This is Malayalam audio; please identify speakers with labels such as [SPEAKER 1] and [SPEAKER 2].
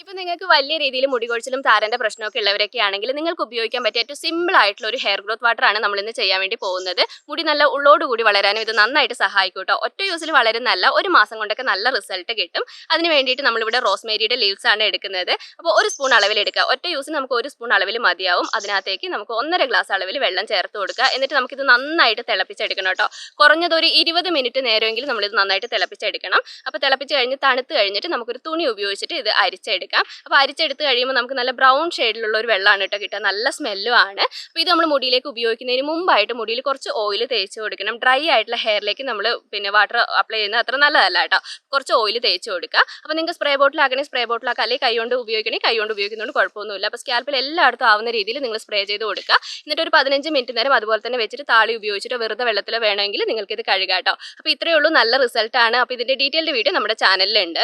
[SPEAKER 1] ഇപ്പൊ നിങ്ങൾക്ക് വലിയ രീതിയിൽ മുടികൊഴിച്ചിലും താരന്റെ പ്രശ്നമൊക്കെ ഉള്ളവരൊക്കെ ആണെങ്കിൽ നിങ്ങൾക്ക് ഉപയോഗിക്കാൻ പറ്റിയ ഏറ്റവും സിമ്പിൾ ആയിട്ടുള്ള ഒരു ഹെയർ ഗ്രോത്ത് വാട്ടർ ആണ് നമ്മൾ ഇന്ന് ചെയ്യാൻ വേണ്ടി പോകുന്നത്. മുടി നല്ല ഉള്ളോടുകൂടി വളരാനും ഇത് നന്നായിട്ട് സഹായിക്കും കേട്ടോ. ഒറ്റ യൂസിൽ വളരുന്നല്ല, ഒരു മാസം കൊണ്ടൊക്കെ നല്ല റിസൾട്ട് കിട്ടും. അതിന് വേണ്ടിയിട്ട് നമ്മളിവിടെ റോസ്മേരിയുടെ ലീവ്സ് ആണ് എടുക്കുന്നത്. അപ്പോൾ ഒരു സ്പൂൺ അളവിൽ എടുക്കുക. ഒറ്റ യൂസിന് നമുക്ക് ഒരു സ്പൂൺ അളവിൽ മതിയാവും. അതിനകത്തേക്ക് നമുക്ക് 1.5 ഗ്ലാസ് അളവിൽ വെള്ളം ചേർത്ത് കൊടുക്കുക. എന്നിട്ട് നമുക്കിത് നന്നായിട്ട് തിളപ്പിച്ചെടുക്കണം കേട്ടോ. കുറഞ്ഞത് ഒരു 20 മിനിറ്റ് നേരമെങ്കിലും നമ്മളിത് നന്നായിട്ട് തിളപ്പിച്ചെടുക്കണം. അപ്പോൾ തിളപ്പിച്ച് കഴിഞ്ഞ് തണുത്ത് കഴിഞ്ഞിട്ട് നമുക്കൊരു തുണി ഉപയോഗിച്ചിട്ട് ഇത് അരിച്ചെടുക്കാം. അപ്പോൾ അരിച്ചെടുത്ത് കഴിയുമ്പോൾ നമുക്ക് നല്ല ബ്രൗൺ ഷെയ്ഡിലുള്ള ഒരു വെള്ളമാണ് കേട്ടോ കിട്ടുക. നല്ല സ്മെല്ലും ആണ്. അപ്പോൾ ഇത് നമ്മൾ മുടിയിലേക്ക് ഉപയോഗിക്കുന്നതിന് മുമ്പായിട്ട് മുടിയിൽ കുറച്ച് ഓയിൽ തേച്ച് കൊടുക്കണം. ഡ്രൈ ആയിട്ടുള്ള ഹെയറിലേക്ക് നമ്മൾ വാട്ടർ അപ്ലൈ ചെയ്യുന്നത് അത്ര നല്ലതല്ല കേട്ടോ. കുറച്ച് ഓയിൽ തേച്ച് കൊടുക്കുക. അപ്പോൾ നിങ്ങൾക്ക് സ്പ്രേ ബോട്ടിലാക്കണമെങ്കിൽ സ്പ്രേ ബോട്ടിലാക്കുക, അല്ലെങ്കിൽ കൈ കൊണ്ട് ഉപയോഗിക്കണമെങ്കിൽ കൈ കൊണ്ട് ഉപയോഗിക്കുന്നതുകൊണ്ട് കുഴപ്പമൊന്നുമില്ല. അപ്പോൾ സ്കാൽപ്പിൽ എല്ലായിടത്തും ആവുന്ന രീതിയിൽ നിങ്ങൾ സ്പ്രേ ചെയ്ത് കൊടുക്കുക. എന്നിട്ട് ഒരു 15 മിനിറ്റ് നേരം അതുപോലെ തന്നെ വെച്ചിട്ട് താളി ഉപയോഗിച്ചിട്ടോ വെറുതെ വെള്ളത്തിൽ വേണമെങ്കിൽ നിങ്ങൾക്ക് ഇത് കഴുകാം കേട്ടോ. അപ്പോൾ ഇത്രയേ ഉള്ളൂ, നല്ല റിസൾട്ടാണ്. അപ്പോൾ ഇതിൻ്റെ ഡീറ്റെയിൽഡ് വീഡിയോ നമ്മുടെ ചാനലിലുണ്ട്.